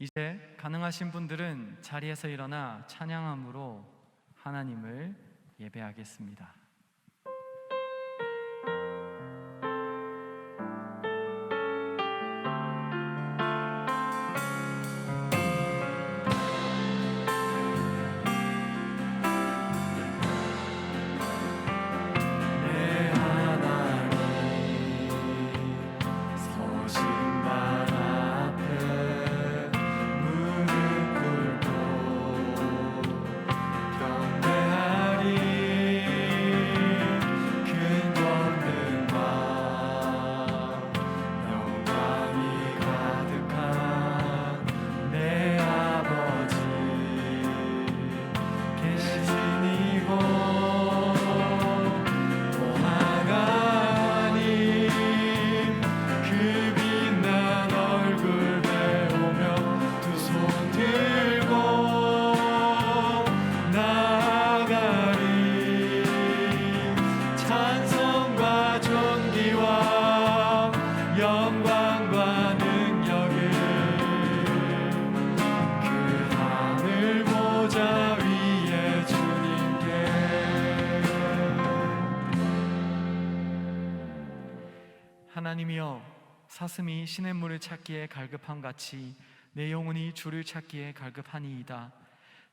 이제 가능하신 분들은 자리에서 일어나 찬양함으로 하나님을 예배하겠습니다. 하나님이여, 사슴이 시냇물을 찾기에 갈급함 같이 내 영혼이 주를 찾기에 갈급하니이다.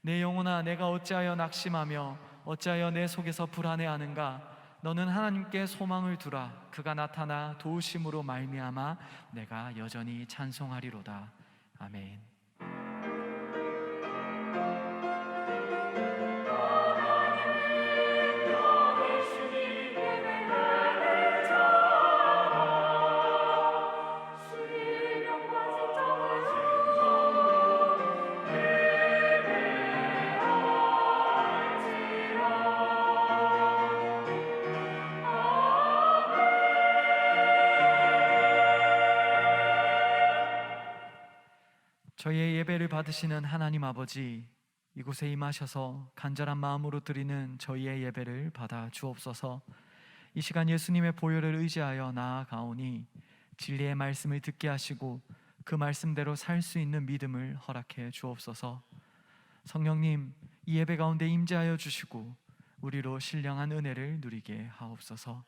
내 영혼아, 내가 어찌하여 낙심하며 어찌하여 내 속에서 불안해하는가? 너는 하나님께 소망을 두라. 그가 나타나 도우심으로 말미암아 내가 여전히 찬송하리로다. 아멘. 저희의 예배를 받으시는 하나님 아버지, 이곳에 임하셔서 간절한 마음으로 드리는 저희의 예배를 받아 주옵소서. 이 시간 예수님의 보혈을 의지하여 나아가오니 진리의 말씀을 듣게 하시고 그 말씀대로 살 수 있는 믿음을 허락해 주옵소서. 성령님, 이 예배 가운데 임재하여 주시고 우리로 신령한 은혜를 누리게 하옵소서.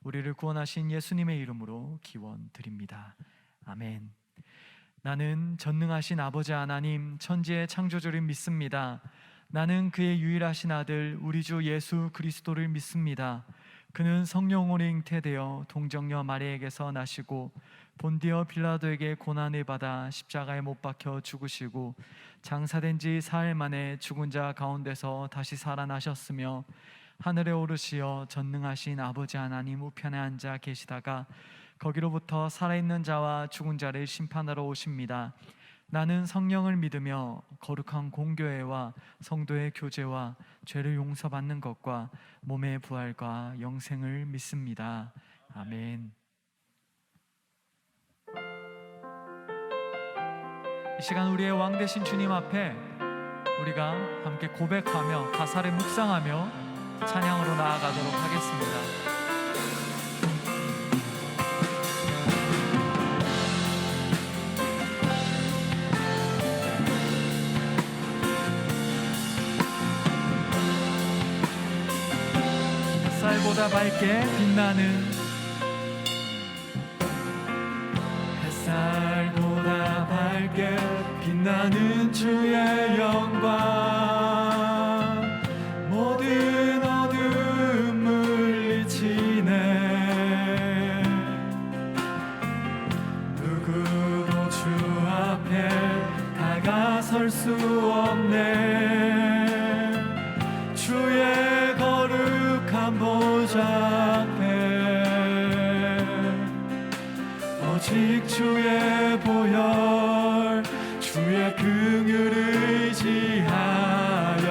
우리를 구원하신 예수님의 이름으로 기원드립니다. 아멘. 나는 전능하신 아버지 하나님, 천지의 창조주를 믿습니다. 나는 그의 유일하신 아들 우리 주 예수 그리스도를 믿습니다. 그는 성령으로 잉태되어 동정녀 마리에게서 나시고 본디어 빌라도에게 고난을 받아 십자가에 못 박혀 죽으시고 장사된 지 사흘 만에 죽은 자 가운데서 다시 살아나셨으며 하늘에 오르시어 전능하신 아버지 하나님 우편에 앉아 계시다가 거기로부터 살아있는 자와 죽은 자를 심판하러 오십니다. 나는 성령을 믿으며 거룩한 공교회와 성도의 교제와 죄를 용서받는 것과 몸의 부활과 영생을 믿습니다. 아멘. 이 시간 우리의 왕 되신 주님 앞에 우리가 함께 고백하며 가사를 묵상하며 찬양으로 나아가도록 하겠습니다. 햇살보다 밝게 빛나는, 햇살보다 밝게 빛나는 주의 영광, 모든 어둠 물리치네. 누구도 주 앞에 다가설 수 없네. 주의 거룩한 보좌 앞에 오직 주의 보혈, 주의 긍휼을 의지하여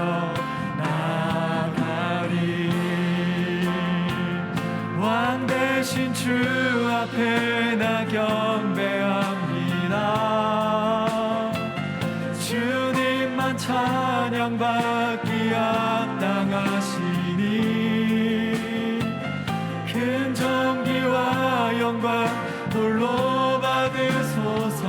나가리. 왕 되신 주 앞에 나 경배합니다. 주님만 찬양받기 합당하시니 큰 존귀와 영광 홀로 받으소서.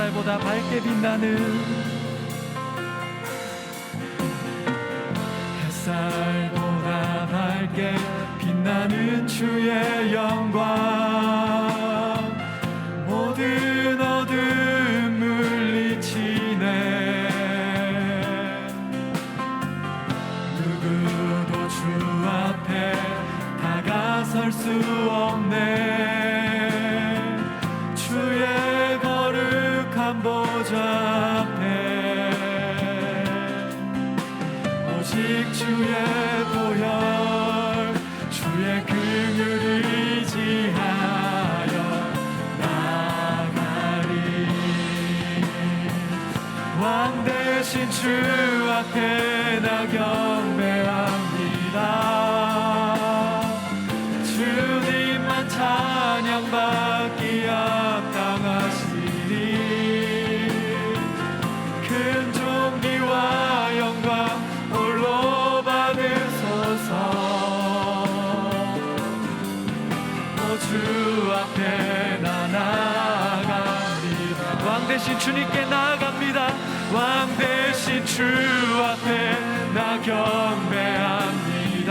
햇살보다 밝게 빛나는 햇살보다 밝게 빛나는 주의 영광 모든 어둠 물리치네 누구도 주 앞에 다가설 수 없네 주의 거룩한 보좌 앞에 오직 주의 보혈 주의 긍휼을 의지하여 나가리 왕 대신 주 앞에 나 경배합니다 주님만 찬양받기 합당하시니 큰 존귀와 영광 홀로 받으소서 주 앞에 나 나아갑니다 왕 대신 주님께 나아갑니다 왕 대신 주 앞에 나 경배합니다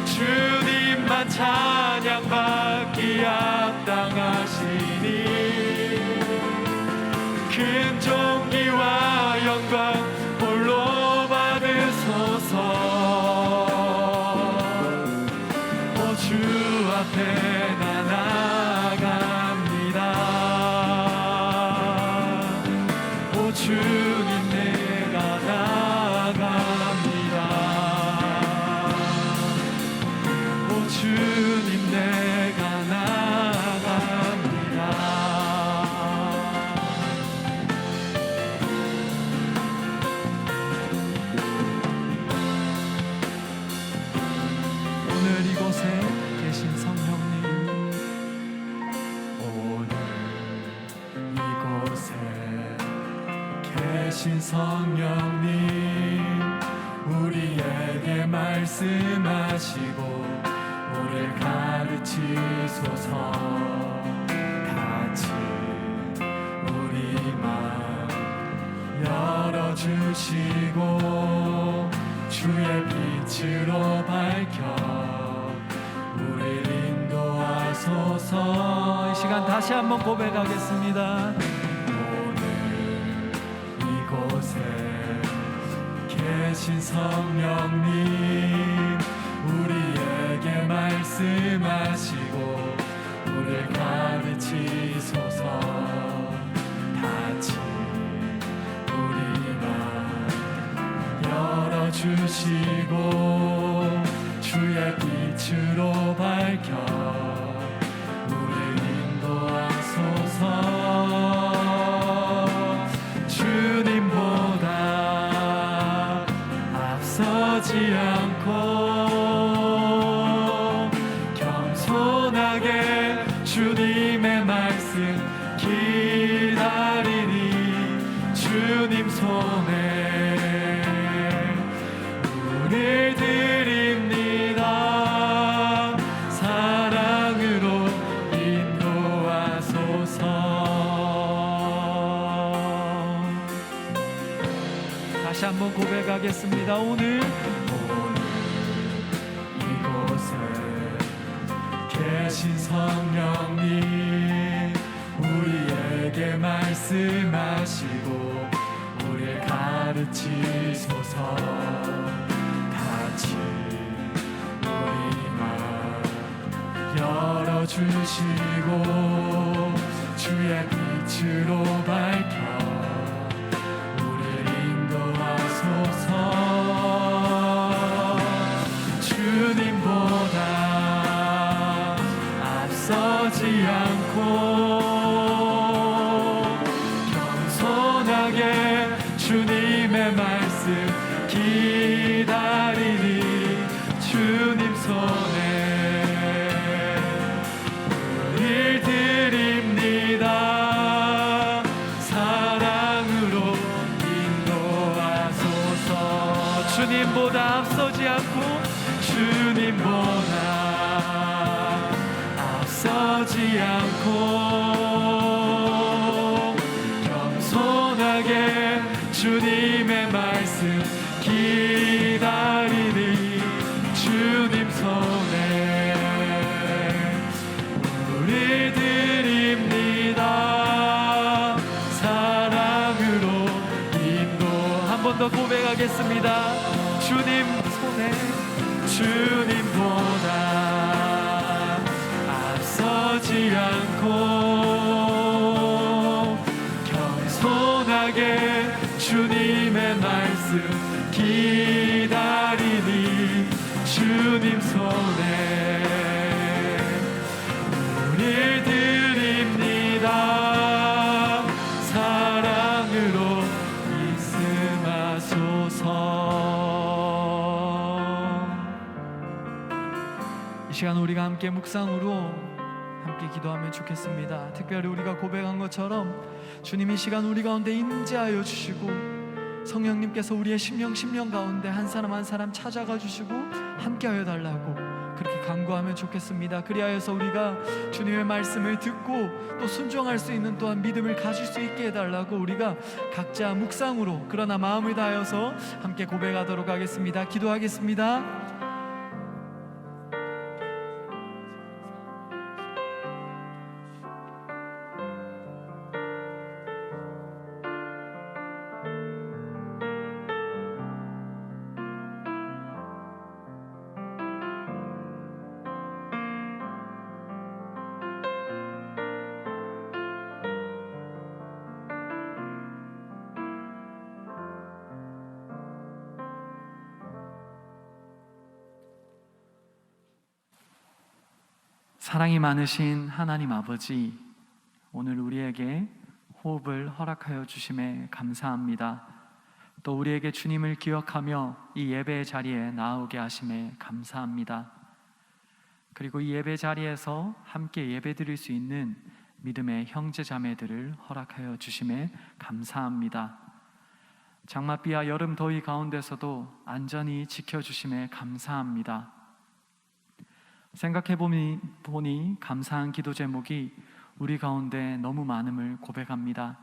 주님만 찬양받기 합당하시니 큰 존귀와 영광 홀로 받으소서 주 앞에 나 나아갑니다 오 주님 내가 나아갑니다 오 주님 내가 나아갑니다 오늘 이곳에 계신 성령님 오늘 이곳에 계신 성령님 우리에게 말씀하시고 우리를 가르치소서 같이 우리 마음 열어주시고 주의 빛으로 밝혀 우리를 인도하소서 이 시간 다시 한번 고백하겠습니다 오늘 이곳에 계신 성령님 우리에게 말씀하시고 우리를 가르치소서 같이 우리 마음 열어주시고 주의 빛으로 밝혀 우리를 인도하소서 주님보다 앞서지 않고 겸손하게 주님의 말씀 기다리니 주님 손에 우릴 드립니다 사랑으로 인도하소서 다시 한번 고백하겠습니다 오늘 이곳에 계신 성령님 우리에게 말씀하시고 우리를 가르치소서 같이 우리 마음 열어주시고 주의 빛으로 밝혀 우리를 인도하소서 주님보다 앞서지 않고 겸손하게 주님의 말씀 기다리니 주님 손에 우릴 드립니다 사랑으로 인도하소서 주님보다 앞서지 않고 주님보다 앞서지 않고 주님의 말씀 기다리니 주님 손에 우리 드립니다. 사랑으로 인도. 한 번 더 고백하겠습니다. 주님 손에 주님보다 앞서지 않고 겸손하게 주님의 말씀 기다리니 주님 손에 우리 드립니다. 사랑으로 말씀하소서. 이 시간 우리가 함께 묵상으로 함께 기도하면 좋겠습니다. 특별히 우리가 고백한 것처럼 주님이 시간 우리 가운데 임재하여 주시고 성령님께서 우리의 심령 가운데 한 사람 한 사람 찾아가 주시고 함께하여 달라고 그렇게 간구하면 좋겠습니다. 그리하여서 우리가 주님의 말씀을 듣고 또 순종할 수 있는 또한 믿음을 가질 수 있게 해달라고 우리가 각자 묵상으로 그러나 마음을 다하여서 함께 고백하도록 하겠습니다. 기도하겠습니다. 사랑이 많으신 하나님 아버지, 오늘 우리에게 호흡을 허락하여 주심에 감사합니다. 또 우리에게 주님을 기억하며 이 예배의 자리에 나오게 하심에 감사합니다. 그리고 이 예배 자리에서 함께 예배드릴 수 있는 믿음의 형제 자매들을 허락하여 주심에 감사합니다. 장맛비와 여름 더위 가운데서도 안전히 지켜주심에 감사합니다. 생각해보니 감사한 기도 제목이 우리 가운데 너무 많음을 고백합니다.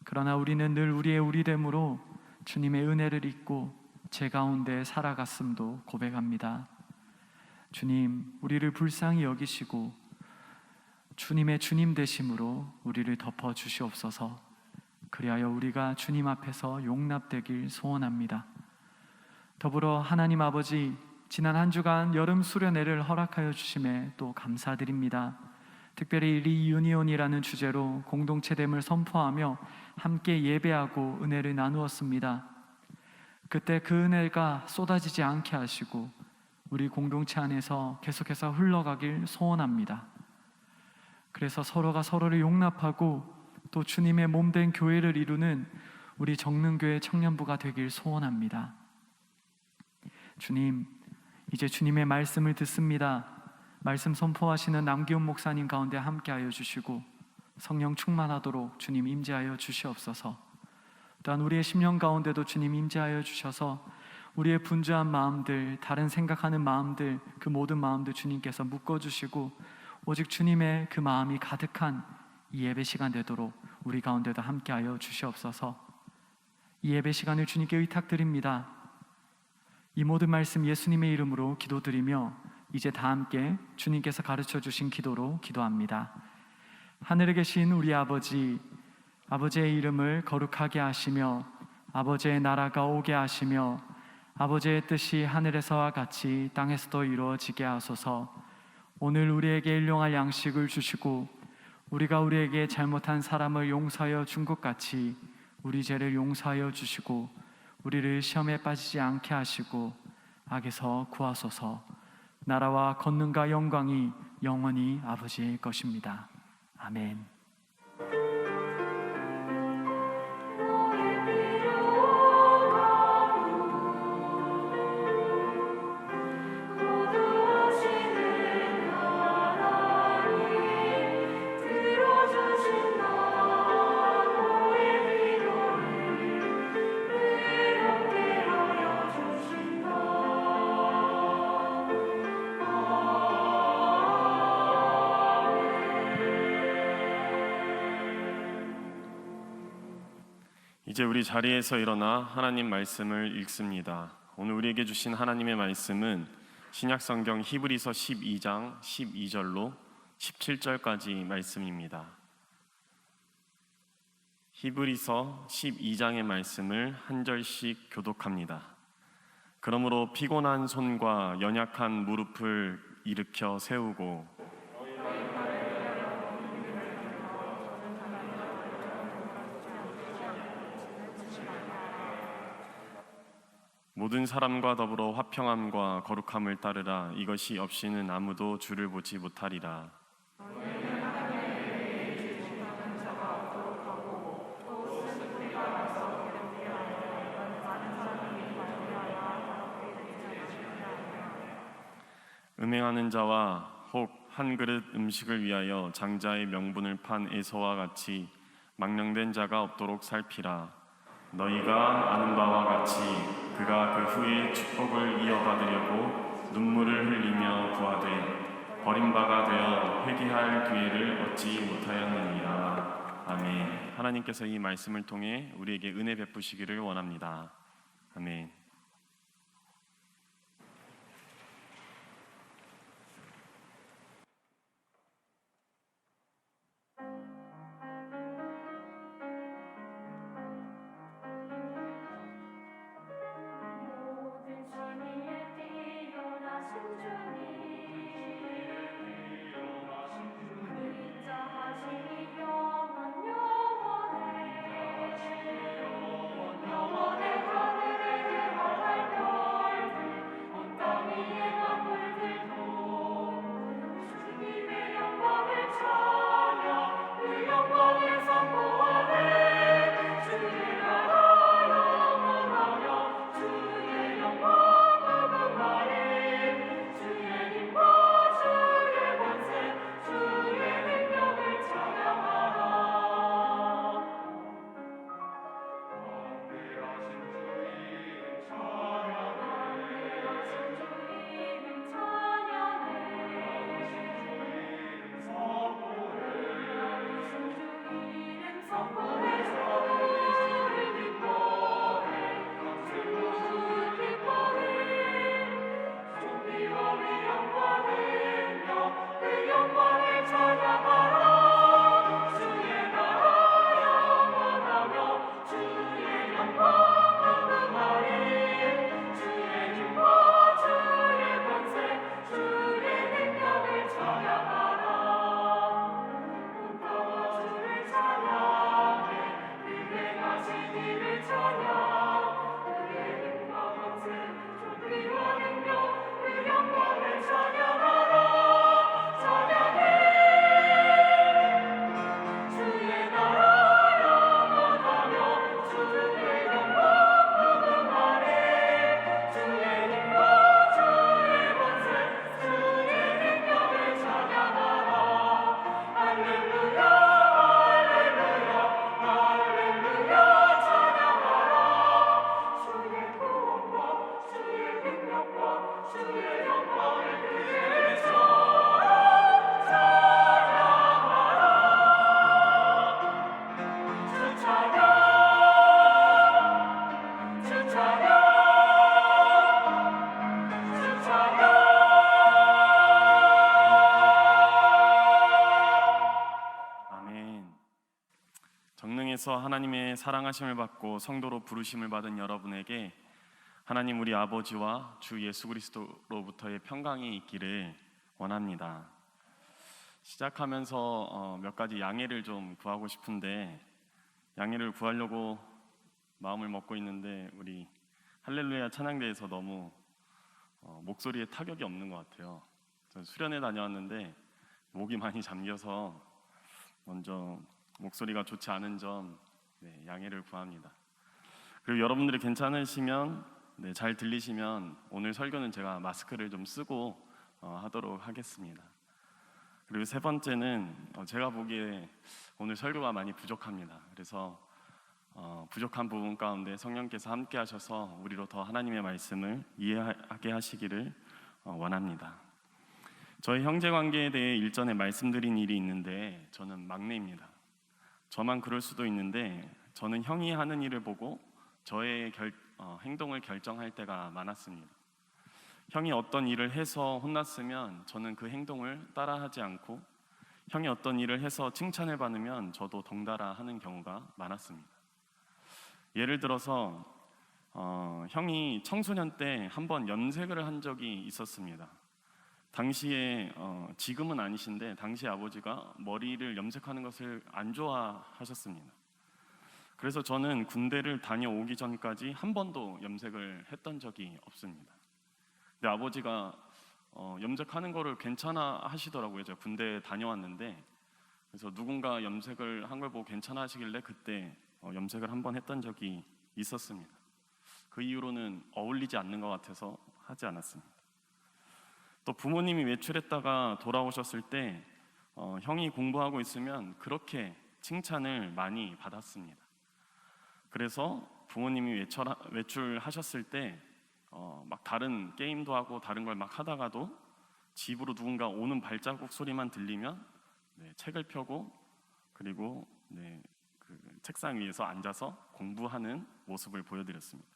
그러나 우리는 늘 우리의 우리됨으로 주님의 은혜를 잊고 제 가운데 살아갔음도 고백합니다. 주님, 우리를 불쌍히 여기시고 주님의 주님 되심으로 우리를 덮어 주시옵소서. 그리하여 우리가 주님 앞에서 용납되길 소원합니다. 더불어 하나님 아버지, 지난 한 주간 여름 수련회를 허락하여 주심에 또 감사드립니다. 특별히 리유니온이라는 주제로 공동체됨을 선포하며 함께 예배하고 은혜를 나누었습니다. 그때 그 은혜가 쏟아지지 않게 하시고 우리 공동체 안에서 계속해서 흘러가길 소원합니다. 그래서 서로가 서로를 용납하고 또 주님의 몸된 교회를 이루는 우리 정릉교회 청년부가 되길 소원합니다. 주님, 이제 주님의 말씀을 듣습니다. 말씀 선포하시는 남기훈 목사님 가운데 함께하여 주시고 성령 충만하도록 주님 임재하여 주시옵소서. 또한 우리의 심령 가운데도 주님 임재하여 주셔서 우리의 분주한 마음들, 다른 생각하는 마음들, 그 모든 마음들 주님께서 묶어주시고 오직 주님의 그 마음이 가득한 이 예배 시간 되도록 우리 가운데도 함께하여 주시옵소서. 이 예배 시간을 주님께 의탁드립니다. 이 모든 말씀 예수님의 이름으로 기도드리며 이제 다 함께 주님께서 가르쳐 주신 기도로 기도합니다. 하늘에 계신 우리 아버지, 아버지의 이름을 거룩하게 하시며 아버지의 나라가 오게 하시며 아버지의 뜻이 하늘에서와 같이 땅에서도 이루어지게 하소서. 오늘 우리에게 일용할 양식을 주시고 우리가 우리에게 잘못한 사람을 용서하여 준 것 같이 우리 죄를 용서하여 주시고 우리를 시험에 빠지지 않게 하시고 악에서 구하소서. 나라와 권능과 영광이 영원히 아버지의 것입니다. 아멘. 이제 우리 자리에서 일어나 하나님 말씀을 읽습니다. 오늘 우리에게 주신 하나님의 말씀은 신약성경 히브리서 12장 12절로 17절까지 말씀입니다. 히브리서 12장의 말씀을 한 절씩 교독합니다. 그러므로 피곤한 손과 연약한 무릎을 일으켜 세우고 모든 사람과 더불어 화평함과 거룩함을 따르라. 이것이 없이는 아무도 주를 보지 못하리라. 음행하는 자와 혹 한 그릇 음식을 위하여 장자의 명분을 판 에서와 같이 망령된 자가 없도록 살피라. 너희가 아는 바와 같이 그가 그 후에 축복을 이어받으려고 눈물을 흘리며 구하되 버림바가 되어 회개할 기회를 얻지 못하였느니라. 아멘. 하나님께서 이 말씀을 통해 우리에게 은혜 베푸시기를 원합니다. 아멘. 정능에서 하나님의 사랑하심을 받고 성도로 부르심을 받은 여러분에게 하나님 우리 아버지와 주 예수 그리스도로부터의 평강이 있기를 원합니다. 시작하면서 몇 가지 양해를 좀 구하고 싶은데 양해를 구하려고 마음을 먹고 있는데 우리 할렐루야 찬양대에서 너무 목소리에 타격이 없는 것 같아요. 전 수련회 다녀왔는데 목이 많이 잠겨서 먼저 목소리가 좋지 않은 점 양해를 구합니다. 그리고 여러분들이 괜찮으시면 잘 들리시면 오늘 설교는 제가 마스크를 좀 쓰고 하도록 하겠습니다. 그리고 세 번째는 제가 보기에 오늘 설교가 많이 부족합니다. 그래서 부족한 부분 가운데 성령께서 함께 하셔서 우리로 더 하나님의 말씀을 이해하게 하시기를 원합니다. 저희 형제관계에 대해 일전에 말씀드린 일이 있는데 저는 막내입니다. 저만 그럴 수도 있는데 저는 형이 하는 일을 보고 저의 행동을 결정할 때가 많았습니다. 형이 어떤 일을 해서 혼났으면 저는 그 행동을 따라하지 않고, 형이 어떤 일을 해서 칭찬을 받으면 저도 덩달아 하는 경우가 많았습니다. 예를 들어서 형이 청소년 때 한번 염색을 한 적이 있었습니다. 당시에 지금은 아니신데 당시 아버지가 머리를 염색하는 것을 안 좋아하셨습니다. 그래서 저는 군대를 다녀오기 전까지 한 번도 염색을 했던 적이 없습니다. 근데 아버지가 염색하는 거를 괜찮아 하시더라고요. 제가 군대 다녀왔는데, 그래서 누군가 염색을 한 걸 보고 괜찮아 하시길래 그때 염색을 한 번 했던 적이 있었습니다. 그 이후로는 어울리지 않는 것 같아서 하지 않았습니다. 또 부모님이 외출했다가 돌아오셨을 때 형이 공부하고 있으면 그렇게 칭찬을 많이 받았습니다. 그래서 부모님이 외출하셨을 때 막 다른 게임도 하고 다른 걸 막 하다가도 집으로 누군가 오는 발자국 소리만 들리면 책을 펴고, 그리고 그 책상 위에서 앉아서 공부하는 모습을 보여드렸습니다.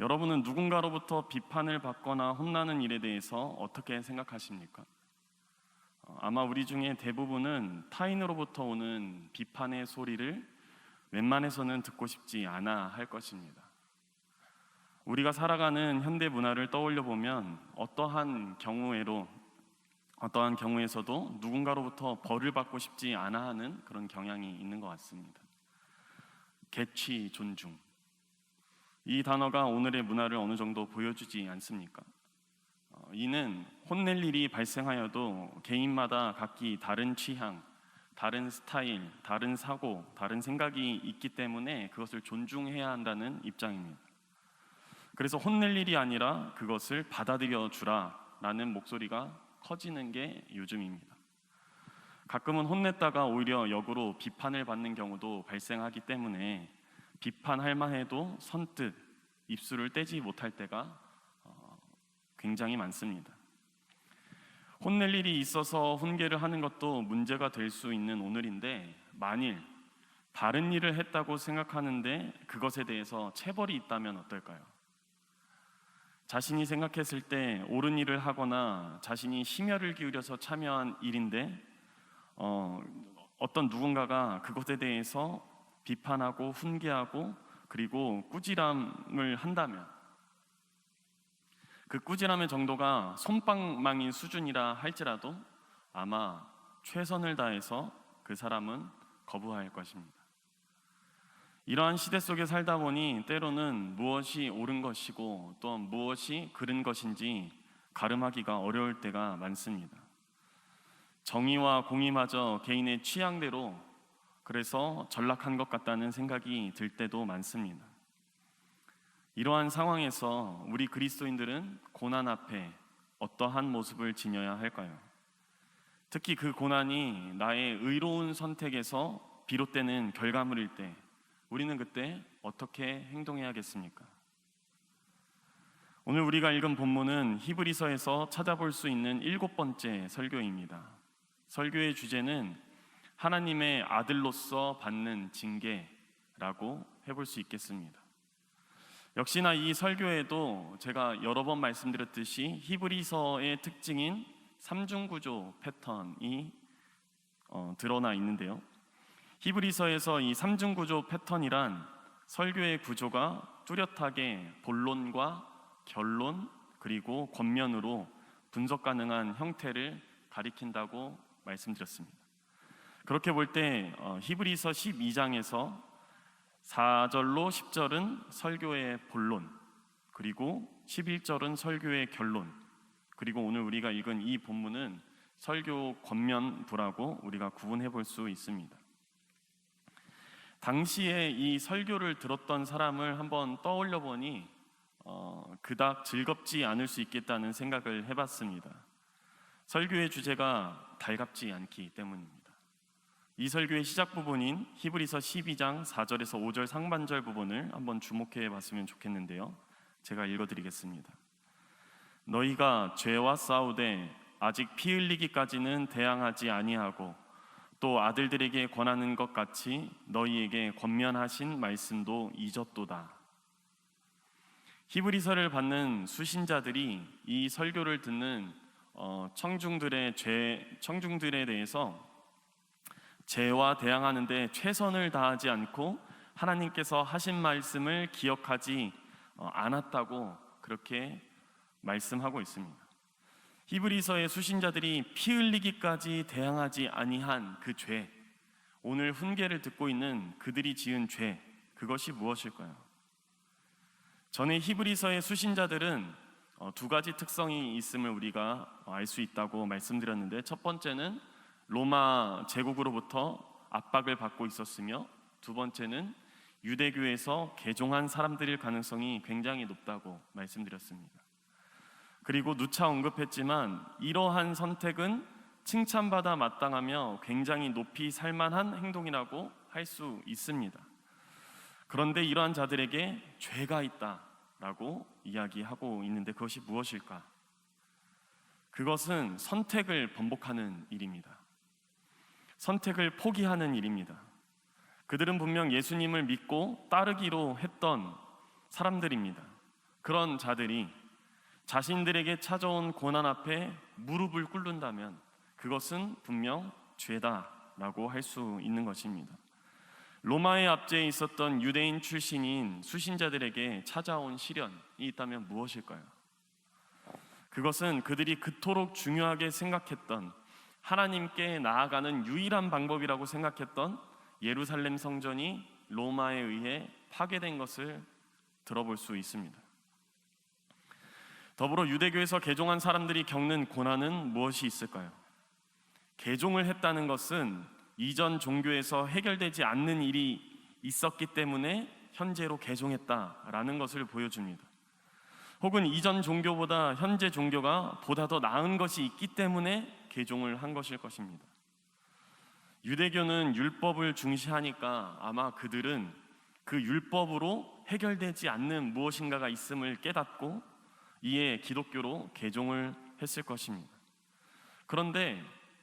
여러분은 누군가로부터 비판을 받거나 혼나는 일에 대해서 어떻게 생각하십니까? 아마 우리 중에 대부분은 타인으로부터 오는 비판의 소리를 웬만해서는 듣고 싶지 않아 할 것입니다. 우리가 살아가는 현대 문화를 떠올려 보면 어떠한 경우에서도 누군가로부터 벌을 받고 싶지 않아 하는 그런 경향이 있는 것 같습니다. 개취, 존중, 이 단어가 오늘의 문화를 어느 정도 보여주지 않습니까? 이는 혼낼 일이 발생하여도 개인마다 각기 다른 취향, 다른 스타일, 다른 사고, 다른 생각이 있기 때문에 그것을 존중해야 한다는 입장입니다. 그래서 혼낼 일이 아니라 그것을 받아들여 주라라는 목소리가 커지는 게 요즘입니다. 가끔은 혼냈다가 오히려 역으로 비판을 받는 경우도 발생하기 때문에 비판할 만해도 선뜻 입술을 떼지 못할 때가 굉장히 많습니다. 혼낼 일이 있어서 훈계를 하는 것도 문제가 될 수 있는 오늘인데, 만일 바른 일을 했다고 생각하는데 그것에 대해서 체벌이 있다면 어떨까요? 자신이 생각했을 때 옳은 일을 하거나 자신이 심혈을 기울여서 참여한 일인데 어떤 누군가가 그것에 대해서 비판하고 훈계하고 그리고 꾸지람을 한다면, 그 꾸지람의 정도가 솜방망이 수준이라 할지라도 아마 최선을 다해서 그 사람은 거부할 것입니다. 이러한 시대 속에 살다 보니 때로는 무엇이 옳은 것이고 또 무엇이 그른 것인지 가름하기가 어려울 때가 많습니다. 정의와 공의마저 개인의 취향대로 그래서 전락한 것 같다는 생각이 들 때도 많습니다. 이러한 상황에서 우리 그리스도인들은 고난 앞에 어떠한 모습을 지녀야 할까요? 특히 그 고난이 나의 의로운 선택에서 비롯되는 결과물일 때 우리는 그때 어떻게 행동해야겠습니까? 오늘 우리가 읽은 본문은 히브리서에서 찾아볼 수 있는 7번째 설교입니다. 설교의 주제는 하나님의 아들로서 받는 징계라고 해볼 수 있겠습니다. 역시나 이 설교에도 제가 여러 번 말씀드렸듯이 히브리서의 특징인 삼중구조 패턴이 드러나 있는데요. 히브리서에서 이 삼중구조 패턴이란 설교의 구조가 뚜렷하게 본론과 결론 그리고 권면으로 분석 가능한 형태를 가리킨다고 말씀드렸습니다. 그렇게 볼 때 히브리서 12장에서 4절로 10절은 설교의 본론, 그리고 11절은 설교의 결론, 그리고 오늘 우리가 읽은 이 본문은 설교 권면부라고 우리가 구분해 볼 수 있습니다. 당시에 이 설교를 들었던 사람을 한번 떠올려 보니 그닥 즐겁지 않을 수 있겠다는 생각을 해봤습니다. 설교의 주제가 달갑지 않기 때문입니다. 이 설교의 시작 부분인 히브리서 12장 4절에서 5절 상반절 부분을 한번 주목해 봤으면 좋겠는데요. 제가 읽어드리겠습니다. 너희가 죄와 싸우되 아직 피 흘리기까지는 대항하지 아니하고 또 아들들에게 권하는 것 같이 너희에게 권면하신 말씀도 잊었도다. 히브리서를 받는 수신자들이 이 설교를 듣는 청중들에 대해서 죄와 대항하는 데 최선을 다하지 않고 하나님께서 하신 말씀을 기억하지 않았다고 그렇게 말씀하고 있습니다. 히브리서의 수신자들이 피 흘리기까지 대항하지 아니한 그 죄, 오늘 훈계를 듣고 있는 그들이 지은 죄, 그것이 무엇일까요? 전에 히브리서의 수신자들은 두 가지 특성이 있음을 우리가 알 수 있다고 말씀드렸는데, 첫 번째는 로마 제국으로부터 압박을 받고 있었으며, 두 번째는 유대교에서 개종한 사람들일 가능성이 굉장히 높다고 말씀드렸습니다. 그리고 누차 언급했지만 이러한 선택은 칭찬받아 마땅하며 굉장히 높이 살만한 행동이라고 할 수 있습니다. 그런데 이러한 자들에게 죄가 있다라고 이야기하고 있는데 그것이 무엇일까? 그것은 선택을 번복하는 일입니다. 선택을 포기하는 일입니다. 그들은 분명 예수님을 믿고 따르기로 했던 사람들입니다. 그런 자들이 자신들에게 찾아온 고난 앞에 무릎을 꿇는다면 그것은 분명 죄다라고 할 수 있는 것입니다. 로마의 압제에 있었던 유대인 출신인 수신자들에게 찾아온 시련이 있다면 무엇일까요? 그것은 그들이 그토록 중요하게 생각했던, 하나님께 나아가는 유일한 방법이라고 생각했던 예루살렘 성전이 로마에 의해 파괴된 것을 들어볼 수 있습니다. 더불어 유대교에서 개종한 사람들이 겪는 고난은 무엇이 있을까요? 개종을 했다는 것은 이전 종교에서 해결되지 않는 일이 있었기 때문에 현재로 개종했다라는 것을 보여줍니다. 혹은 이전 종교보다 현재 종교가 보다 더 나은 것이 있기 때문에 개종을 한 것일 것입니다. 유대교는 율법을 중시하니까 아마 그들은 그 율법으로 해결되지 않는 무엇인가가 있음을 깨닫고 이에 기독교로 개종을 했을 것입니다. 그런데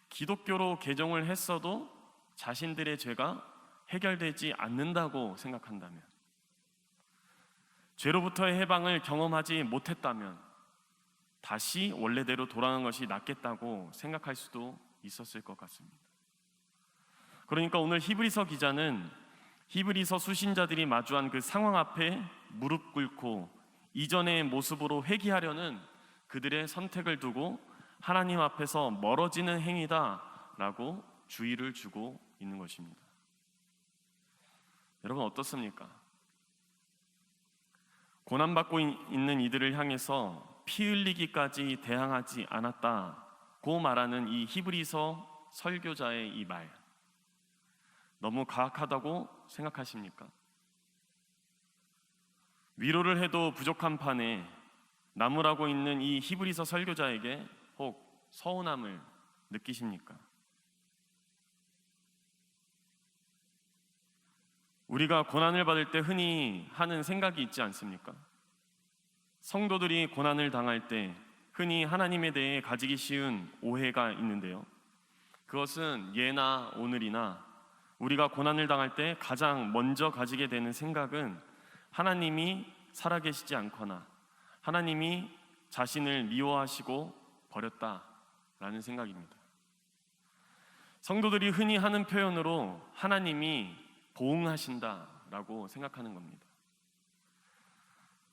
기독교로 개종을 했어도 자신들의 죄가 해결되지 않는다고 생각한다면, 죄로부터의 해방을 경험하지 못했다면 다시 원래대로 돌아가는 것이 낫겠다고 생각할 수도 있었을 것 같습니다. 그러니까 오늘 히브리서 기자는 히브리서 수신자들이 마주한 그 상황 앞에 무릎 꿇고 이전의 모습으로 회귀하려는 그들의 선택을 두고 하나님 앞에서 멀어지는 행위다라고 주의를 주고 있는 것입니다. 여러분 어떻습니까? 고난받고 있는 이들을 향해서 피 흘리기까지 대항하지 않았다고 말하는 이 히브리서 설교자의 이 말, 너무 가혹하다고 생각하십니까? 위로를 해도 부족한 판에 나무라고 있는 이 히브리서 설교자에게 혹 서운함을 느끼십니까? 우리가 고난을 받을 때 흔히 하는 생각이 있지 않습니까? 성도들이 고난을 당할 때 흔히 하나님에 대해 가지기 쉬운 오해가 있는데요, 그것은 예나 오늘이나 우리가 고난을 당할 때 가장 먼저 가지게 되는 생각은 하나님이 살아계시지 않거나 하나님이 자신을 미워하시고 버렸다라는 생각입니다. 성도들이 흔히 하는 표현으로 하나님이 보응하신다라고 생각하는 겁니다.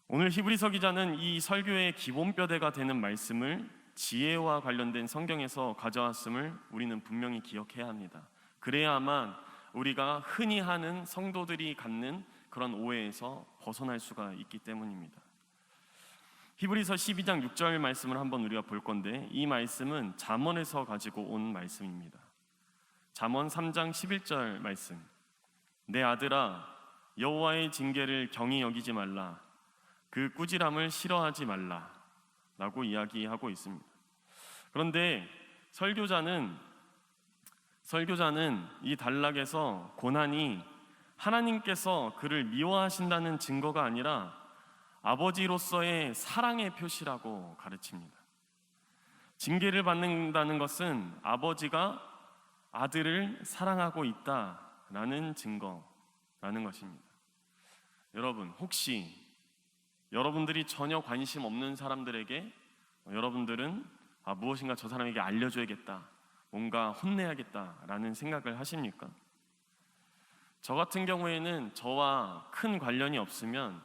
오늘 히브리서 기자는 이 설교의 기본뼈대가 되는 말씀을 지혜와 관련된 성경에서 가져왔음을 우리는 분명히 기억해야 합니다. 그래야만 우리가 흔히 하는 성도들이 갖는 그런 오해에서 벗어날 수가 있기 때문입니다. 히브리서 12장 6절 말씀을 한번 우리가 볼 건데, 이 말씀은 잠언에서 가지고 온 말씀입니다. 잠언 3장 11절 말씀, 내 아들아 여호와의 징계를 경히 여기지 말라, 그 꾸지람을 싫어하지 말라 라고 이야기하고 있습니다. 그런데 설교자는 이 단락에서 고난이 하나님께서 그를 미워하신다는 증거가 아니라 아버지로서의 사랑의 표시라고 가르칩니다. 징계를 받는다는 것은 아버지가 아들을 사랑하고 있다라는 증거라는 것입니다. 여러분, 혹시 여러분들이 전혀 관심 없는 사람들에게 여러분들은 무엇인가 저 사람에게 알려줘야겠다, 뭔가 혼내야겠다라는 생각을 하십니까? 저 같은 경우에는 저와 큰 관련이 없으면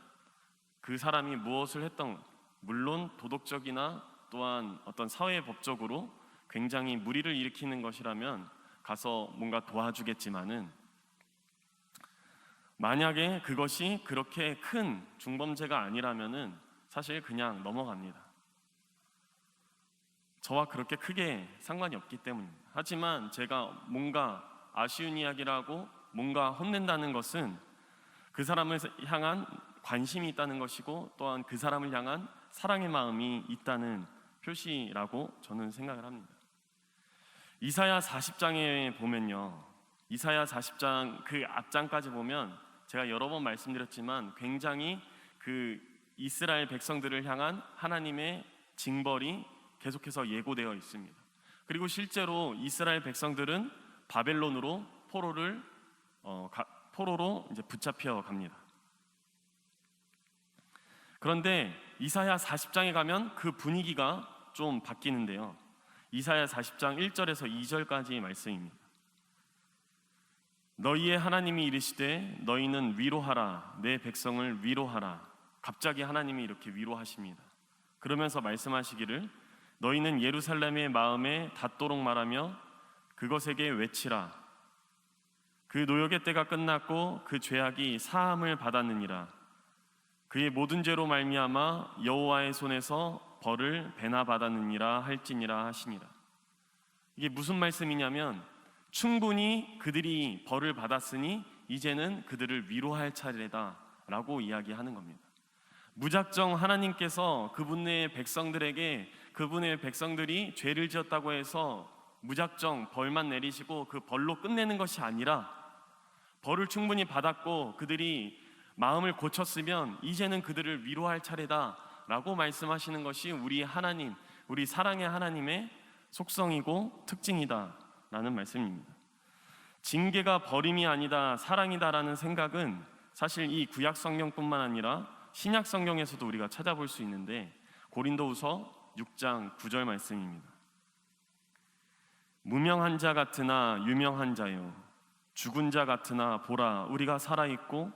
그 사람이 무엇을 했던, 물론 도덕적이나 또한 어떤 사회법적으로 굉장히 무리를 일으키는 것이라면 가서 뭔가 도와주겠지만은, 만약에 그것이 그렇게 큰 중범죄가 아니라면은 사실 그냥 넘어갑니다. 저와 그렇게 크게 상관이 없기 때문입니다. 하지만 제가 뭔가 아쉬운 이야기라고 뭔가 혼낸다는 것은 그 사람을 향한 관심이 있다는 것이고, 또한 그 사람을 향한 사랑의 마음이 있다는 표시라고 저는 생각을 합니다. 이사야 40장에 보면요, 이사야 40장 그 앞장까지 보면 제가 여러 번 말씀드렸지만 굉장히 그 이스라엘 백성들을 향한 하나님의 징벌이 계속해서 예고되어 있습니다. 그리고 실제로 이스라엘 백성들은 바벨론으로 포로로 이제 붙잡혀 갑니다. 그런데 이사야 40장에 가면 그 분위기가 좀 바뀌는데요. 이사야 40장 1절에서 2절까지 말씀입니다. 너희의 하나님이 이르시되 너희는 위로하라, 내 백성을 위로하라. 갑자기 하나님이 이렇게 위로하십니다. 그러면서 말씀하시기를, 너희는 예루살렘의 마음에 닿도록 말하며 그것에게 외치라. 그 노역의 때가 끝났고 그 죄악이 사함을 받았느니라. 그의 모든 죄로 말미암아 여호와의 손에서 벌을 배나 받았느니라 할지니라 하시니라. 이게 무슨 말씀이냐면, 충분히 그들이 벌을 받았으니 이제는 그들을 위로할 차례다 라고 이야기하는 겁니다. 무작정 하나님께서 그분의 백성들에게, 그분의 백성들이 죄를 지었다고 해서 무작정 벌만 내리시고 그 벌로 끝내는 것이 아니라, 벌을 충분히 받았고 그들이 마음을 고쳤으면 이제는 그들을 위로할 차례다 라고 말씀하시는 것이 우리 하나님, 우리 사랑의 하나님의 속성이고 특징이다 라는 말씀입니다. 징계가 버림이 아니다 사랑이다 라는 생각은 사실 이 구약 성경뿐만 아니라 신약 성경에서도 우리가 찾아볼 수 있는데, 고린도후서 6장 9절 말씀입니다. 무명한 자 같으나 유명한 자요, 죽은 자 같으나 보라 우리가 살아있고,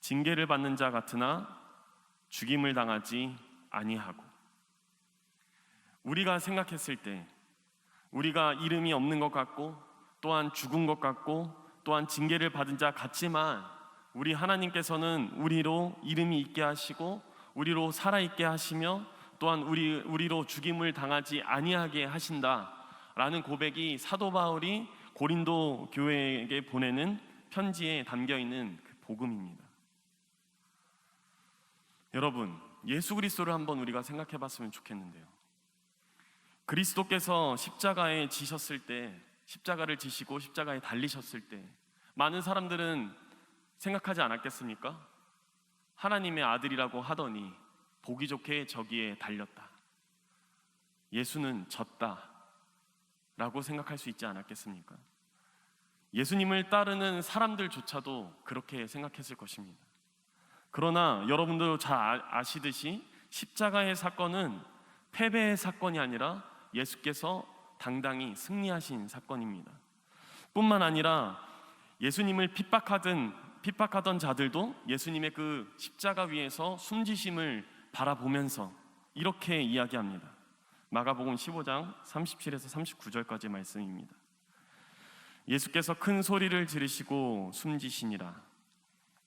징계를 받는 자 같으나 죽임을 당하지 아니하고. 우리가 생각했을 때 우리가 이름이 없는 것 같고, 또한 죽은 것 같고, 또한 징계를 받은 자 같지만, 우리 하나님께서는 우리로 이름이 있게 하시고 우리로 살아있게 하시며, 또한 우리로 죽임을 당하지 아니하게 하신다라는 고백이 사도 바울이 고린도 교회에게 보내는 편지에 담겨있는 그 복음입니다. 여러분, 예수 그리스도를 한번 우리가 생각해 봤으면 좋겠는데요, 그리스도께서 십자가에 지셨을 때, 십자가를 지시고 십자가에 달리셨을 때 많은 사람들은 생각하지 않았겠습니까? 하나님의 아들이라고 하더니 보기 좋게 저기에 달렸다, 예수는 졌다 라고 생각할 수 있지 않았겠습니까? 예수님을 따르는 사람들조차도 그렇게 생각했을 것입니다. 그러나 여러분도 잘 아시듯이 십자가의 사건은 패배의 사건이 아니라 예수께서 당당히 승리하신 사건입니다. 뿐만 아니라 예수님을 핍박하던 자들도 예수님의 그 십자가 위에서 숨지심을 바라보면서 이렇게 이야기합니다. 마가복음 15장 37에서 39절까지 말씀입니다. 예수께서 큰 소리를 지르시고 숨지시니라.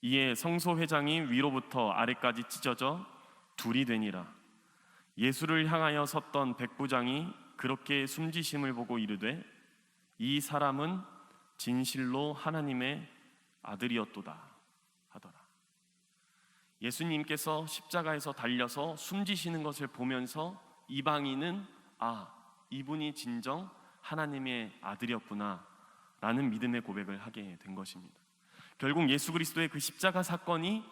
이에 성소회장이 위로부터 아래까지 찢어져 둘이 되니라. 예수를 향하여 섰던 백부장이 그렇게 숨지심을 보고 이르되, 이 사람은 진실로 하나님의 아들이었도다 하더라. 예수님께서 십자가에서 달려서 숨지시는 것을 보면서 이방인은 이분이 진정 하나님의 아들이었구나 라는 믿음의 고백을 하게 된 것입니다. 결국 예수 그리스도의 그 십자가 사건이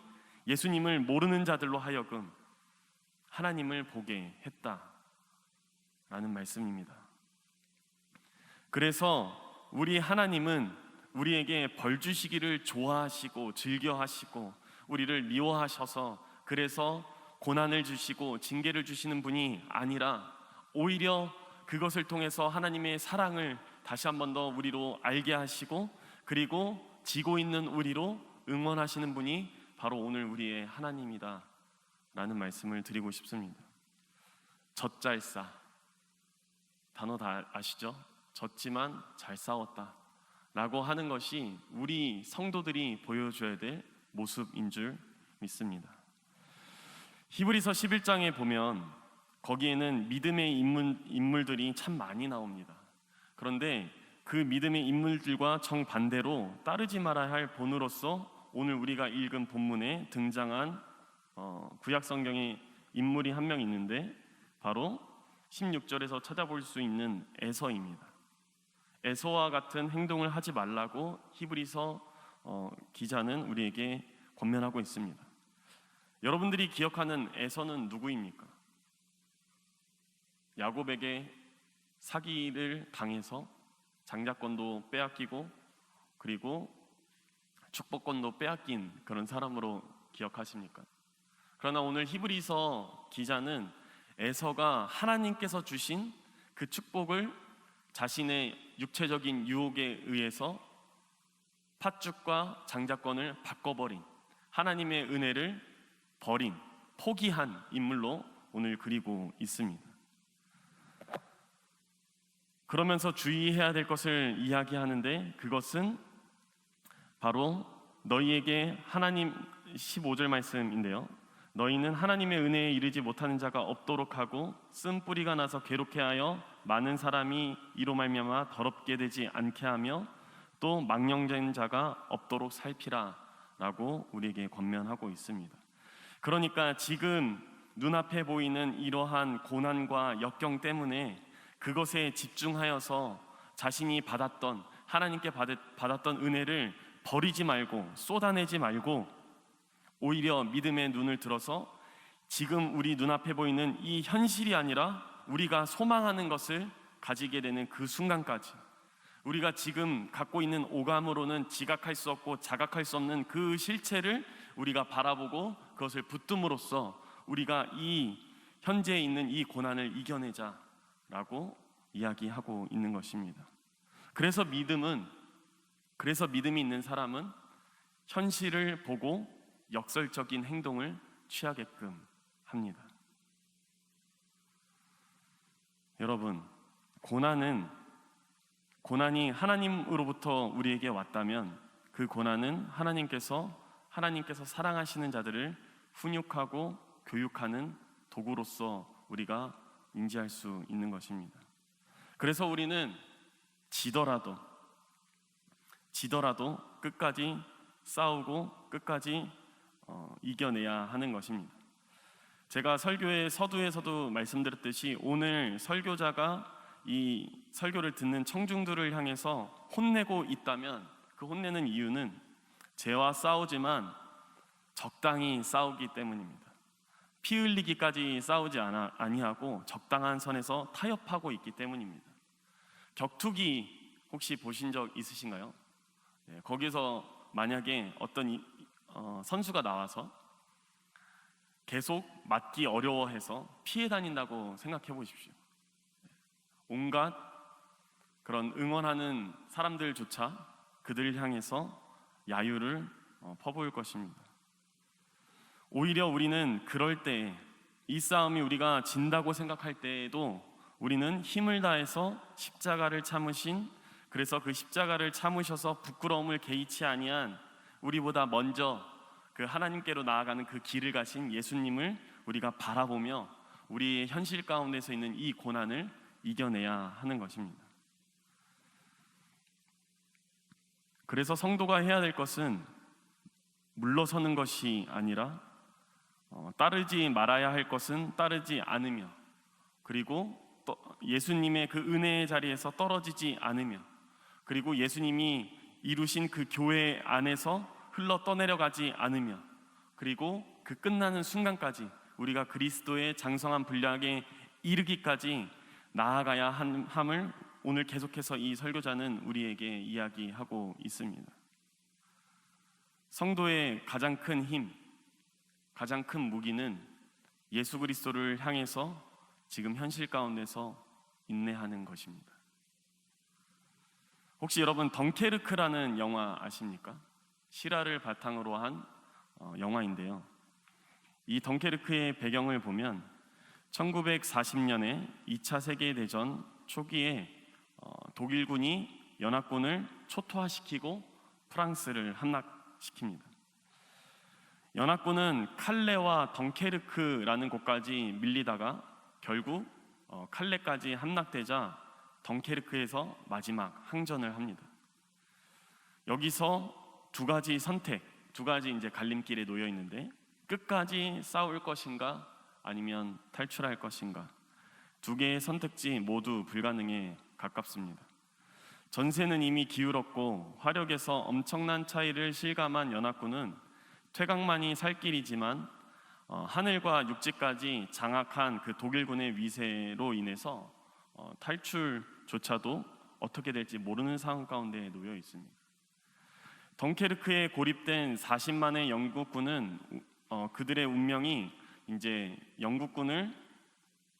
예수님을 모르는 자들로 하여금 하나님을 보게 했다라는 말씀입니다. 그래서 우리 하나님은 우리에게 벌 주시기를 좋아하시고 즐겨하시고 우리를 미워하셔서 그래서 고난을 주시고 징계를 주시는 분이 아니라 오히려 그것을 통해서 하나님의 사랑을 다시 한 번 더 우리로 알게 하시고 그리고 지고 있는 우리로 응원하시는 분이 바로 오늘 우리의 하나님이다 라는 말씀을 드리고 싶습니다. 젖잘싸, 단어 다 아시죠? 졌지만 잘 싸웠다 라고 하는 것이 우리 성도들이 보여줘야 될 모습인 줄 믿습니다. 히브리서 11장에 보면 거기에는 믿음의 인물들이 참 많이 나옵니다. 그런데 그 믿음의 인물들과 정반대로 따르지 말아야 할 본으로서 오늘 우리가 읽은 본문에 등장한 구약 성경의 인물이 한 명 있는데 바로 16절에서 찾아볼 수 있는 에서입니다. 에서와 같은 행동을 하지 말라고 히브리서 기자는 우리에게 권면하고 있습니다. 여러분들이 기억하는 에서는 누구입니까? 야곱에게 사기를 당해서 장자권도 빼앗기고 그리고 축복권도 빼앗긴 그런 사람으로 기억하십니까? 그러나 오늘 히브리서 기자는 에서가 하나님께서 주신 그 축복을 자신의 육체적인 유혹에 의해서 팥죽과 장자권을 바꿔버린, 하나님의 은혜를 버린, 포기한 인물로 오늘 그리고 있습니다. 그러면서 주의해야 될 것을 이야기하는데 그것은 바로 너희에게 하나님 15절 말씀인데요. 너희는 하나님의 은혜에 이르지 못하는 자가 없도록 하고 쓴뿌리가 나서 괴롭게 하여 많은 사람이 이로 말미암아 더럽게 되지 않게 하며 또 망령된 자가 없도록 살피라 라고 우리에게 권면하고 있습니다. 그러니까 지금 눈앞에 보이는 이러한 고난과 역경 때문에 그것에 집중하여서 자신이 받았던 하나님께 받았던 은혜를 버리지 말고 쏟아내지 말고 오히려 믿음의 눈을 들어서 지금 우리 눈앞에 보이는 이 현실이 아니라 우리가 소망하는 것을 가지게 되는 그 순간까지 우리가 지금 갖고 있는 오감으로는 지각할 수 없고 자각할 수 없는 그 실체를 우리가 바라보고 그것을 붙듦으로써 우리가 이 현재에 있는 이 고난을 이겨내자라고 이야기하고 있는 것입니다. 그래서 믿음이 있는 사람은 현실을 보고 역설적인 행동을 취하게끔 합니다. 여러분, 고난이 하나님으로부터 우리에게 왔다면 그 고난은 하나님께서 사랑하시는 자들을 훈육하고 교육하는 도구로서 우리가 인지할 수 있는 것입니다. 그래서 우리는 지더라도 끝까지 싸우고 끝까지 이겨내야 하는 것입니다. 제가 설교의 서두에서도 말씀드렸듯이 오늘 설교자가 이 설교를 듣는 청중들을 향해서 혼내고 있다면 그 혼내는 이유는 죄와 싸우지만 적당히 싸우기 때문입니다. 피 흘리기까지 싸우지 아니하고 적당한 선에서 타협하고 있기 때문입니다. 격투기 혹시 보신 적 있으신가요? 거기서 만약에 어떤 선수가 나와서 계속 맞기 어려워해서 피해 다닌다고 생각해 보십시오. 온갖 그런 응원하는 사람들조차 그들을 향해서 야유를 퍼부을 것입니다. 오히려 우리는 그럴 때 이 싸움이 우리가 진다고 생각할 때에도 우리는 힘을 다해서 십자가를 참으신, 그래서 그 십자가를 참으셔서 부끄러움을 개의치 아니한 우리보다 먼저 그 하나님께로 나아가는 그 길을 가신 예수님을 우리가 바라보며 우리의 현실 가운데서 있는 이 고난을 이겨내야 하는 것입니다. 그래서 성도가 해야 될 것은 물러서는 것이 아니라 따르지 말아야 할 것은 따르지 않으며, 그리고 예수님의 그 은혜의 자리에서 떨어지지 않으며, 그리고 예수님이 이루신 그 교회 안에서 흘러 떠내려가지 않으며, 그리고 그 끝나는 순간까지 우리가 그리스도의 장성한 분량에 이르기까지 나아가야 함을 오늘 계속해서 이 설교자는 우리에게 이야기하고 있습니다. 성도의 가장 큰 힘, 가장 큰 무기는 예수 그리스도를 향해서 지금 현실 가운데서 인내하는 것입니다. 혹시 여러분 덩케르크라는 영화 아십니까? 실화를 바탕으로 한 영화인데요. 이 덩케르크의 배경을 보면 1940년에 2차 세계대전 초기에 독일군이 연합군을 초토화시키고 프랑스를 함락시킵니다. 연합군은 칼레와 덩케르크라는 곳까지 밀리다가 결국 칼레까지 함락되자 덩케르크에서 마지막 항전을 합니다. 여기서 두 가지 선택, 두 가지 이제 갈림길에 놓여 있는데 끝까지 싸울 것인가 아니면 탈출할 것인가, 두 개의 선택지 모두 불가능에 가깝습니다. 전세는 이미 기울었고 화력에서 엄청난 차이를 실감한 연합군은 퇴각만이 살 길이지만 하늘과 육지까지 장악한 그 독일군의 위세로 인해서 탈출조차도 어떻게 될지 모르는 상황 가운데 놓여 있습니다. 덩케르크에 고립된 40만의 영국군은 그들의 운명이 이제 영국군을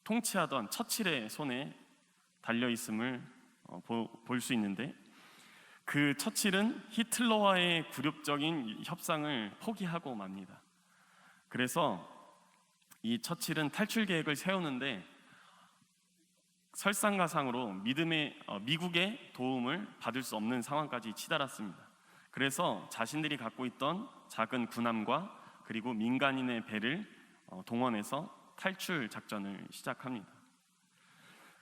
통치하던 처칠의 손에 달려 있음을 볼 수 있는데, 그 처칠은 히틀러와의 굴욕적인 협상을 포기하고 맙니다. 그래서 이 처칠은 탈출 계획을 세우는데 설상가상으로 미국의 도움을 받을 수 없는 상황까지 치달았습니다. 그래서 자신들이 갖고 있던 작은 군함과 그리고 민간인의 배를 동원해서 탈출 작전을 시작합니다.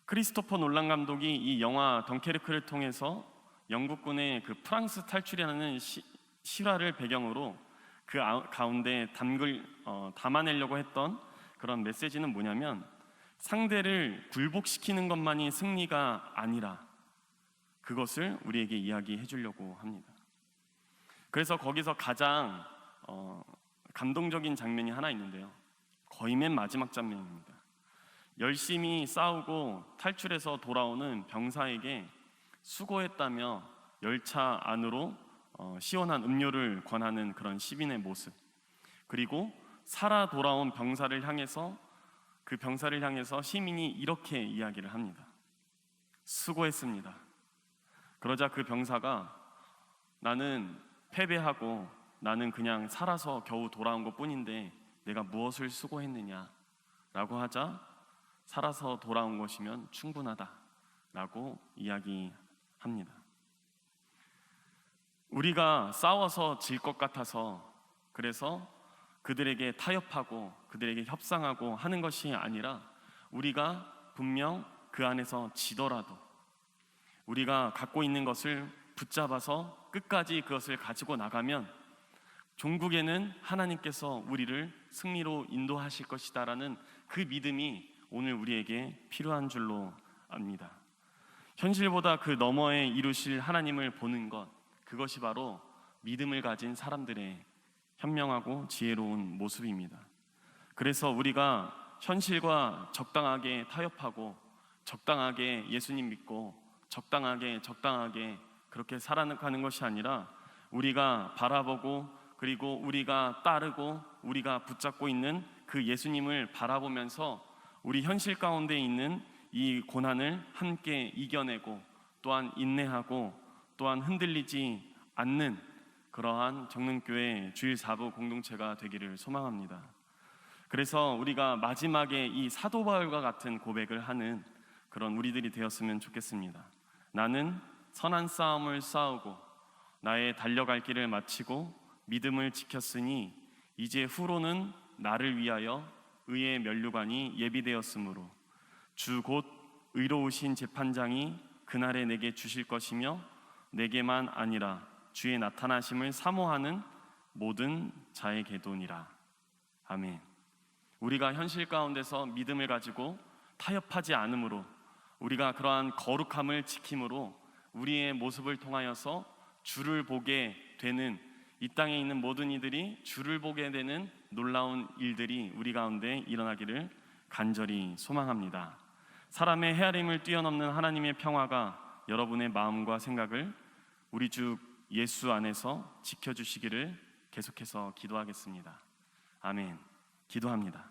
크리스토퍼 놀란 감독이 이 영화 덩케르크를 통해서 영국군의 그 프랑스 탈출이라는 실화를 배경으로 그 가운데 담아내려고 했던 그런 메시지는 뭐냐면, 상대를 굴복시키는 것만이 승리가 아니라 그것을 우리에게 이야기해 주려고 합니다. 그래서 거기서 가장 감동적인 장면이 하나 있는데요. 거의 맨 마지막 장면입니다. 열심히 싸우고 탈출해서 돌아오는 병사에게 수고했다며 열차 안으로 시원한 음료를 권하는 그런 시민의 모습, 그리고 살아 돌아온 그 병사를 향해서 시민이 이렇게 이야기를 합니다. 수고했습니다. 그러자 그 병사가 나는 패배하고 나는 그냥 살아서 겨우 돌아온 것 뿐인데 내가 무엇을 수고했느냐 라고 하자, 살아서 돌아온 것이면 충분하다 라고 이야기합니다. 우리가 싸워서 질 것 같아서 그래서 그들에게 타협하고 그들에게 협상하고 하는 것이 아니라, 우리가 분명 그 안에서 지더라도 우리가 갖고 있는 것을 붙잡아서 끝까지 그것을 가지고 나가면 종국에는 하나님께서 우리를 승리로 인도하실 것이다라는 그 믿음이 오늘 우리에게 필요한 줄로 압니다. 현실보다 그 너머에 이루실 하나님을 보는 것, 그것이 바로 믿음을 가진 사람들의 현명하고 지혜로운 모습입니다. 그래서 우리가 현실과 적당하게 타협하고 적당하게 예수님 믿고 적당하게 그렇게 살아가는 것이 아니라, 우리가 바라보고 그리고 우리가 따르고 우리가 붙잡고 있는 그 예수님을 바라보면서 우리 현실 가운데 있는 이 고난을 함께 이겨내고 또한 인내하고 또한 흔들리지 않는 그러한 정릉교회 주일 4부 공동체가 되기를 소망합니다. 그래서 우리가 마지막에 이 사도 바울과 같은 고백을 하는 그런 우리들이 되었으면 좋겠습니다. 나는 선한 싸움을 싸우고 나의 달려갈 길을 마치고 믿음을 지켰으니 이제 후로는 나를 위하여 의의 면류관이 예비되었으므로 주 곧 의로우신 재판장이 그날에 내게 주실 것이며 내게만 아니라 주의 나타나심을 사모하는 모든 자에게도니라. 아멘. 우리가 현실 가운데서 믿음을 가지고 타협하지 않음으로, 우리가 그러한 거룩함을 지킴으로 우리의 모습을 통하여서 주를 보게 되는, 이 땅에 있는 모든 이들이 주를 보게 되는 놀라운 일들이 우리 가운데 일어나기를 간절히 소망합니다. 사람의 헤아림을 뛰어넘는 하나님의 평화가 여러분의 마음과 생각을 우리 주 예수 안에서 지켜주시기를 계속해서 기도하겠습니다. 아멘. 기도합니다.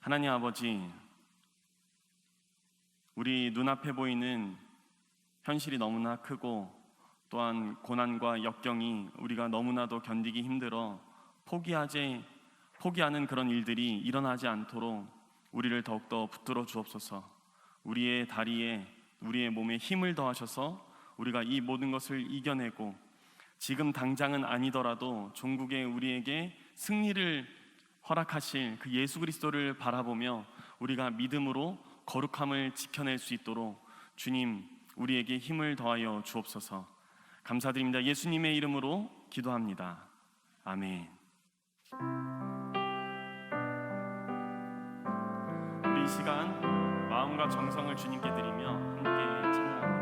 하나님 아버지, 우리 눈앞에 보이는 현실이 너무나 크고 또한 고난과 역경이 우리가 너무나도 견디기 힘들어 포기하는 그런 일들이 일어나지 않도록 우리를 더욱더 붙들어 주옵소서. 우리의 다리에, 우리의 몸에 힘을 더하셔서 우리가 이 모든 것을 이겨내고 지금 당장은 아니더라도 종국에 우리에게 승리를 허락하실 그 예수 그리스도를 바라보며 우리가 믿음으로 거룩함을 지켜낼 수 있도록 주님 우리에게 힘을 더하여 주옵소서. 감사드립니다. 예수님의 이름으로 기도합니다. 아멘. 우리 이 시간 마음과 정성을 주님께 드리며 함께 찬양합니다.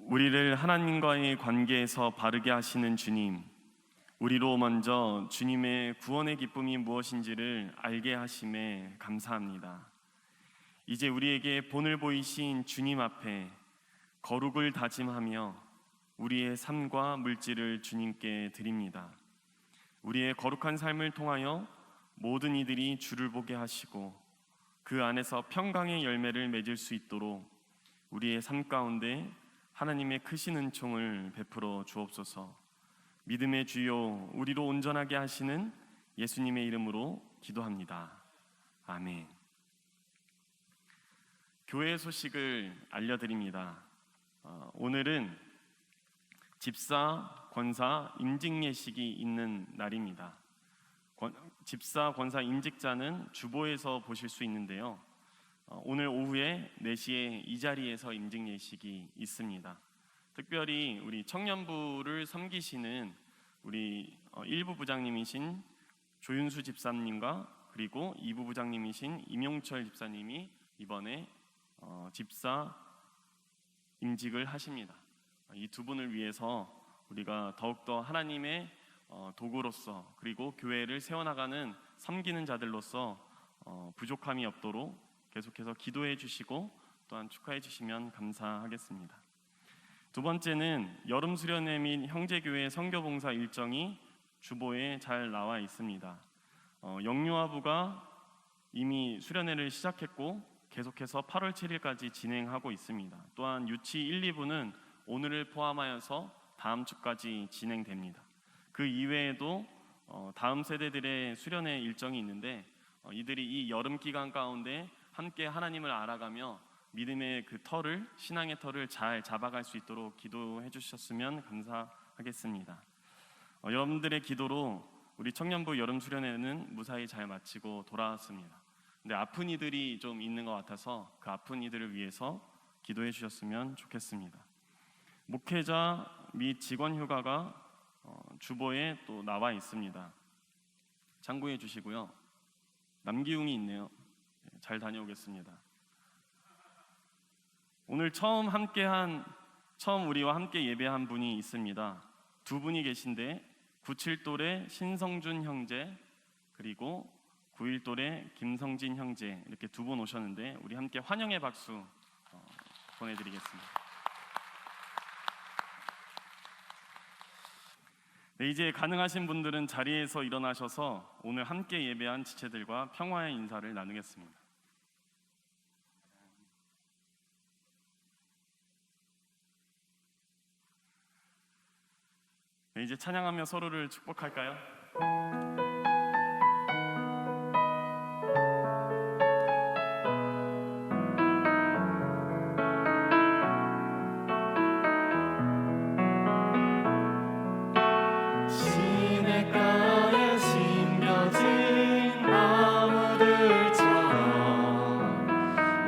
우리를 하나님과의 관계에서 바르게 하시는 주님, 우리로 먼저 주님의 구원의 기쁨이 무엇인지를 알게 하심에 감사합니다. 이제 우리에게 본을 보이신 주님 앞에 거룩을 다짐하며 우리의 삶과 물질을 주님께 드립니다. 우리의 거룩한 삶을 통하여 모든 이들이 주를 보게 하시고 그 안에서 평강의 열매를 맺을 수 있도록 우리의 삶 가운데 하나님의 크신 은총을 베풀어 주옵소서. 믿음의 주요 우리로 온전하게 하시는 예수님의 이름으로 기도합니다. 아멘. 교회 소식을 알려드립니다. 오늘은 집사, 권사 임직 예식이 있는 날입니다. 집사, 권사 임직자는 주보에서 보실 수 있는데요. 오늘 오후에 4시에 이 자리에서 임직 예식이 있습니다. 특별히 우리 청년부를 섬기시는 우리 1부 부장님이신 조윤수 집사님과 그리고 2부 부장님이신 임용철 집사님이 이번에 집사 임직을 하십니다. 이 두 분을 위해서 우리가 더욱더 하나님의 도구로서 그리고 교회를 세워나가는 섬기는 자들로서 부족함이 없도록 계속해서 기도해 주시고 또한 축하해 주시면 감사하겠습니다. 두 번째는 여름 수련회 및 형제교회 선교봉사 일정이 주보에 잘 나와 있습니다. 영유아부가 이미 수련회를 시작했고 계속해서 8월 7일까지 진행하고 있습니다. 또한 유치 1, 2부는 오늘을 포함하여서 다음 주까지 진행됩니다. 그 이외에도 다음 세대들의 수련회 일정이 있는데 이들이 이 여름 기간 가운데 함께 하나님을 알아가며 믿음의 그 터를, 신앙의 터를 잘 잡아갈 수 있도록 기도해 주셨으면 감사하겠습니다. 여러분들의 기도로 우리 청년부 여름 수련회는 무사히 잘 마치고 돌아왔습니다. 근데 아픈 이들이 좀 있는 것 같아서 그 아픈 이들을 위해서 기도해 주셨으면 좋겠습니다. 목회자 및 직원 휴가가 주보에 또 나와 있습니다. 참고해 주시고요. 남기웅이 있네요. 잘 다녀오겠습니다. 오늘 처음 우리와 함께 예배한 분이 있습니다. 두 분이 계신데 97돌의 신성준 형제 그리고 91돌의 김성진 형제 이렇게 두 분 오셨는데 우리 함께 환영의 박수 보내드리겠습니다. 네, 이제 가능하신 분들은 자리에서 일어나셔서 오늘 함께 예배한 지체들과 평화의 인사를 나누겠습니다. 네, 이제 찬양하며 서로를 축복할까요? 시냇가에 심겨진 나무들처럼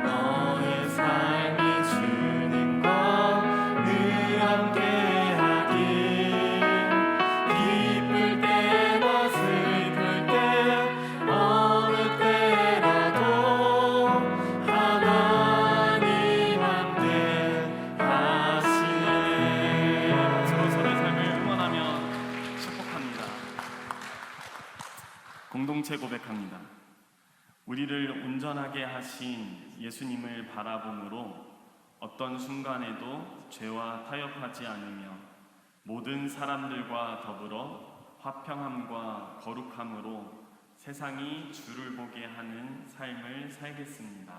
너의 삶이 주님과 늘 함께하길 기쁠 때나 슬플 때 어느 때라도 하나님 함께 하시네. 서로 서로의 삶을 응원하며 축복합니다. 공동체 고백합니다. 우리를 온전하게 하신 예수님을 바라봄으로 어떤 순간에도 죄와 타협하지 않으며 모든 사람들과 더불어 화평함과 거룩함으로 세상이 주를 보게 하는 삶을 살겠습니다.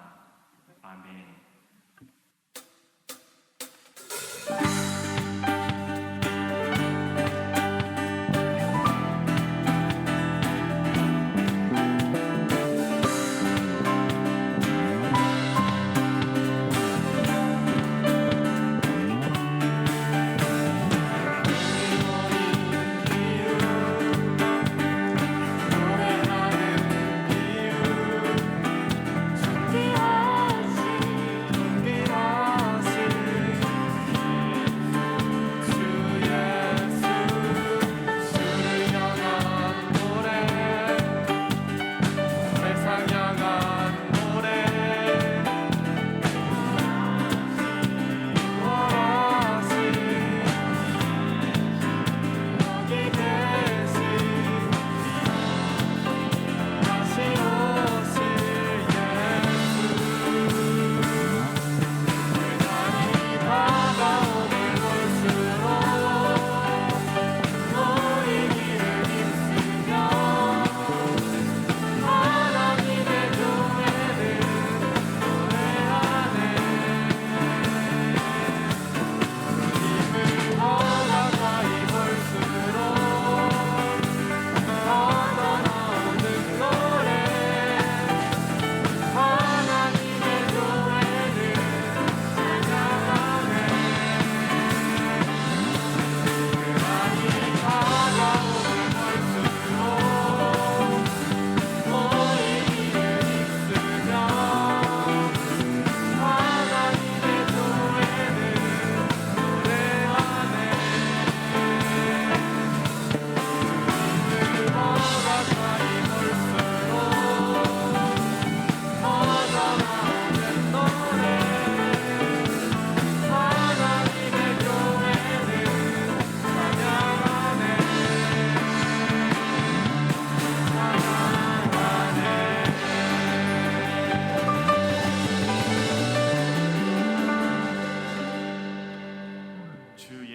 아멘.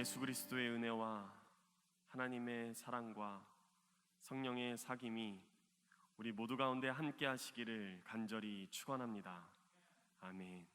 예수 그리스도의 은혜와 하나님의 사랑과 성령의 사귐이 우리 모두 가운데 함께 하시기를 간절히 축원합니다. 아멘.